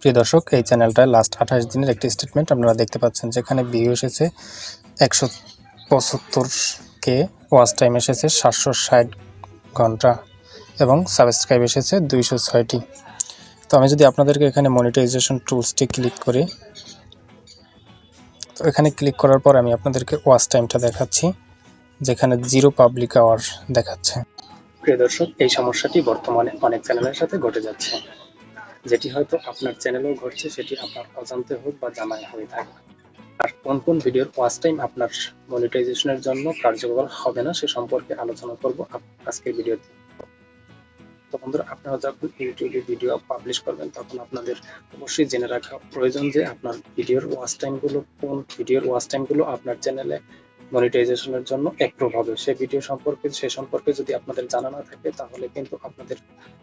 প্রিয় দর্শক, এই চ্যানেলটায় লাস্ট 28 দিনের একটি স্টেটমেন্ট আপনারা দেখতে পাচ্ছেন, যেখানে ভিউ এসেছে 175K, ওয়াচ টাইম এসেছে 760 ঘন্টা এবং সাবস্ক্রাইব এসেছে 206টি। তো আমি যদি আপনাদেরকে এখানে মনিটাইজেশন টুলসটি ক্লিক করি, তো এখানে ক্লিক করার পর আমি আপনাদেরকে ওয়াচ টাইমটা দেখাচ্ছি, যেখানে 0 পাবলিক আওয়ার দেখাচ্ছে। প্রিয় দর্শক, এই সমস্যাটি বর্তমানে অনেক চ্যানেলের সাথে ঘটে যাচ্ছে, যেটি হয়তো আপনার চ্যানেলেও ঘটছে, সেটি আপনার অজান্তে হোক বা জানায় হয়ে থাকে। আর কোন কোন ভিডিওর ওয়াচ টাইম আপনার মনিটাইজেশনের জন্য কার্যকর হবে না সে সম্পর্কে আলোচনা করব আজকের ভিডিওতে। তো বন্ধুরা, আপনারা যখন ইউটিউবে ভিডিও পাবলিশ করবেন তখন আপনাদের অবশ্যই জেনে রাখা প্রয়োজন যে আপনার ভিডিওর ওয়াচ টাইমগুলো আপনার চ্যানেলে মনিটাইজেশনের জন্য অ্যাপ্রুভ হবে। সে সম্পর্কে যদি আপনাদের জানা না থাকে, তাহলে কিন্তু আপনাদের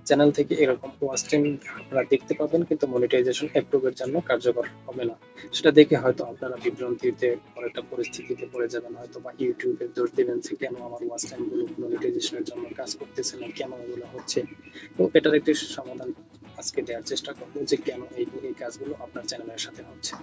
চ্যানেল থেকে এরকম ওয়াচ টাইম আপনারা দেখতে পাবেন, কিন্তু মনিটাইজেশন অ্যাপ্রুভের জন্য কার্যকর হবে না। সেটা দেখে হয়তো আপনারা বিভ্রান্তিতে একটা পরিস্থিতিতে পড়ে যাবেন, হয়তো বা ইউটিউবে দোষ দেবেন যে কেন আমার ওয়াচ টাইমগুলো মনিটাইজেশনের জন্য কাজ করতেছে না, কেন এগুলো হচ্ছে। তো এটার একটি সমাধান আজকে দেওয়ার চেষ্টা করবো যে কেন এই কাজগুলো আপনার চ্যানেলের সাথে হচ্ছে।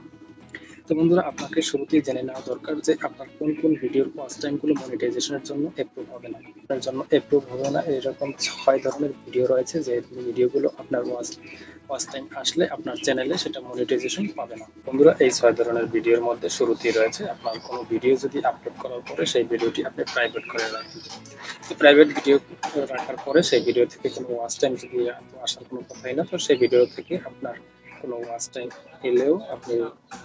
তো বন্ধুরা, আপনাকে শুরুতেই জেনে নেওয়া দরকার যে আপনার কোন কোন ভিডিওর ওয়াচ টাইমগুলো মনিটাইজেশনের জন্য অ্যাপ্রুভ হবে না। আপনার জন্য অ্যাপ্রুভ হবে না এরকম 6 ধরনের ভিডিও রয়েছে, যে ভিডিওগুলো আপনার ওয়াচ টাইম আসলে আপনার চ্যানেলে সেটা মনিটাইজেশন পাবে না। বন্ধুরা, এই 6 ধরনের ভিডিওর মধ্যে শুরুতেই রয়েছে আপনার কোনো ভিডিও যদি আপলোড করার পরে সেই ভিডিওটি আপনি প্রাইভেট করে রাখেন। তো প্রাইভেট ভিডিও রাখার পরে সেই ভিডিও থেকে কোনো ওয়াচ টাইম যদি আসার কোনো কথাই না, তো সেই ভিডিও থেকে আপনার কোনো ওয়াচ টাইম এলেও আপনি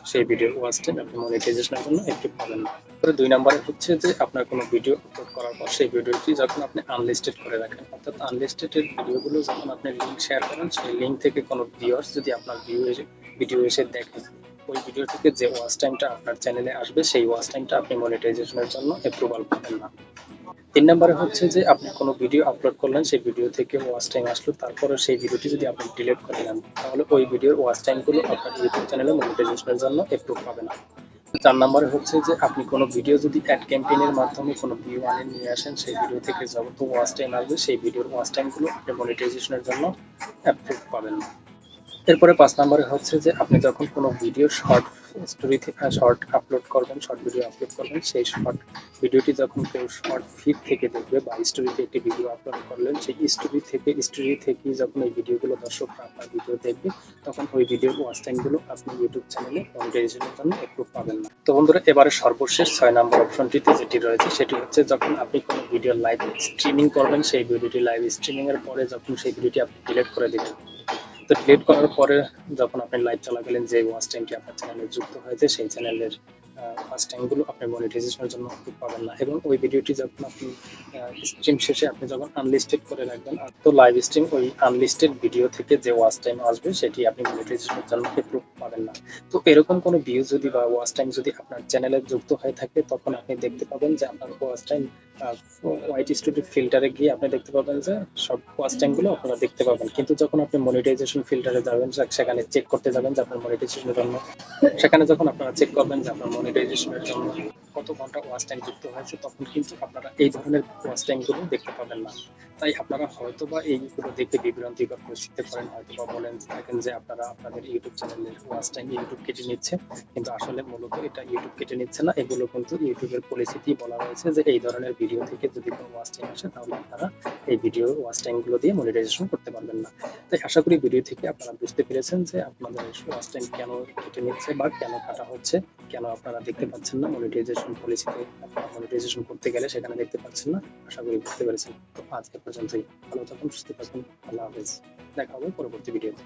সেই ভিডিওর ওয়াচ টাইম আপনি মনিটাইজেশনের জন্য অ্যাক্টিভ পাবেন না। তবে 2 নম্বরে হচ্ছে যে আপনার কোনো ভিডিও আপলোড করার পর সেই ভিডিওটি যখন আপনি আনলিস্টেড করে রাখেন, অর্থাৎ আনলিস্টেডের ভিডিওগুলো যখন আপনি লিঙ্ক শেয়ার করেন, সেই লিঙ্ক থেকে কোনো ভিউয়ার্স যদি আপনার ভিডিও এসে দেখেন, ওই ভিডিও থেকে যে ওয়াচ টাইমটা আপনার চ্যানেলে আসবে সেই ওয়াচ টাইমটা আপনি মনিটাইজেশনের জন্য অ্যাপ্রুভাল পাবেন না। 3 নম্বরে হচ্ছে যে আপনি কোনো ভিডিও আপলোড করলেন, সেই ভিডিও থেকে ওয়াচ টাইম আসলো, তারপরে সেই ভিডিওটি যদি আপনি ডিলিট করে দেন, তাহলে ওই ভিডিওর ওয়াচ টাইমগুলো আপনার ইউটিউব চ্যানেলে মনিটাইজেশনের জন্য অ্যাপ্রুভ পাবে না। 4 নম্বরে হচ্ছে যে আপনি কোনো ভিডিও যদি অ্যাড ক্যাম্পেইনের মাধ্যমে কোনো ভিউ নিয়ে আসেন, সেই ভিডিও থেকে যত ওয়াচ টাইম আসবে সেই ভিডিওর ওয়াচ টাইমগুলো আপনি মনিটাইজেশনের জন্য অ্যাপ্রুভ পাবেন না। এরপরে 5 নম্বরে হচ্ছে যে আপনি যখন কোনো ভিডিও শর্ট আপলোড করবেন, শর্ট ভিডিও আপলোড করবেন, সেই শর্ট ভিডিওটি যখন কেউ শর্ট ফিড থেকে দেখবে বা স্টোরিতে একটি ভিডিও আপলোড করলেন, সেই স্টোরি থেকে যখন এই ভিডিওগুলো দর্শকরা আপনার ভিডিও দেখবে, তখন ওই ভিডিওর ওয়াচ টাইমগুলো আপনি ইউটিউব চ্যানেলে মনিটাইজেশনের জন্য অ্যাপ্রুভ পাবেন না। তো বন্ধুরা, এবারে সর্বশেষ 6 নম্বর অপশনটিতে যেটি রয়েছে সেটি হচ্ছে যখন আপনি কোনো ভিডিও লাইভ স্ট্রিমিং করবেন, সেই ভিডিওটি লাইভ স্ট্রিমিং এর পরে যখন সেই ভিডিওটি আপনি ডিলিট করে দিবেন, তো ডিলিট করার পরে যখন আপনি লাইভ চলাকালীন যে ওয়াচ টাইমটি আপনার চ্যানেলে যুক্ত হয়েছে, সেই চ্যানেলের ওয়াচ টাইমগুলো আপনি মনিটাইজেশনের জন্য অ্যাপ্রুভ পাবেন না। এবং ওই ভিডিওটি যখন আপনি স্ট্রিম শেষে আপনি যখন আনলিস্টেড করে রাখবেন, তো লাইভ স্ট্রিম ওই আনলিস্টেড ভিডিও থেকে যে ওয়াচ টাইম আসবে সেটি আপনি মনিটাইজেশনের জন্য অ্যাপ্রুভ পাবেন না। তো এরকম কোনো ভিউ যদি বা ওয়াচ টাইম যদি আপনার চ্যানেলে যুক্ত হয়ে থাকে, তখন আপনি দেখতে পাবেন যে আপনার ওয়াচ টাইম ওয়াইটি স্টুডিও ফিল্টারে গিয়ে আপনি দেখতে পাবেন যে সব ওয়াচ টাইমগুলো আপনারা দেখতে পাবেন। কিন্তু যখন আপনি মনিটাইজেশন ফিল্টারে যাবেন, সেখানে চেক করতে যাবেন যে আপনার মনিটাইজেশনের জন্য, সেখানে যখন আপনারা চেক করবেন যে আপনার মনিটাইজেশনের জন্য কত ঘন্টা ওয়াচ টাইম যুক্ত হয়েছে, তখন কিন্তু আপনারা এই ধরনের ওয়াচ টাইমগুলো দেখতে পাবেন না। তাই আপনারা হয়তো বা এইগুলো দেখে বিভ্রান্তিকর পরিস্থিতিতে পড়েন, হয়তো বা বলেন থাকেন যে আপনাদের ইউটিউব চ্যানেলের ওয়াচ টাইম ইউটিউব কেটে নিচ্ছে, কিন্তু আসলে মূলত এটা ইউটিউব কেটে নিচ্ছে না। এগুলো কিন্তু ইউটিউবের পলিসিতেই বলা হয়েছে যে এই ধরনের ভিডিও থেকে যদি কোনো ওয়াচ টাইম আসে, তাহলে আপনারা এই ভিডিওর ওয়াচ টাইমগুলো দিয়ে মনিটাইজেশন করতে পারবেন না। তাই আশা করি ভিডিও থেকে আপনারা বুঝতে পেরেছেন যে আপনাদের ওয়াচ টাইম কেন কেটে নিচ্ছে বা কেন কাটা হচ্ছে, কেন আপনারা দেখতে পাচ্ছেন না মনিটাইজেশন পলিসিতে। আপনারা মনিটাইজেশন করতে গেলে সেখানে দেখতে পাচ্ছেন না। আশা করি বুঝতে পেরেছেন। তো আজ এ পর্যন্তই। ভালো থাকুন, সুস্থ থাকুন। আল্লাহ হাফেজ। দেখা হবে পরবর্তী ভিডিওতে।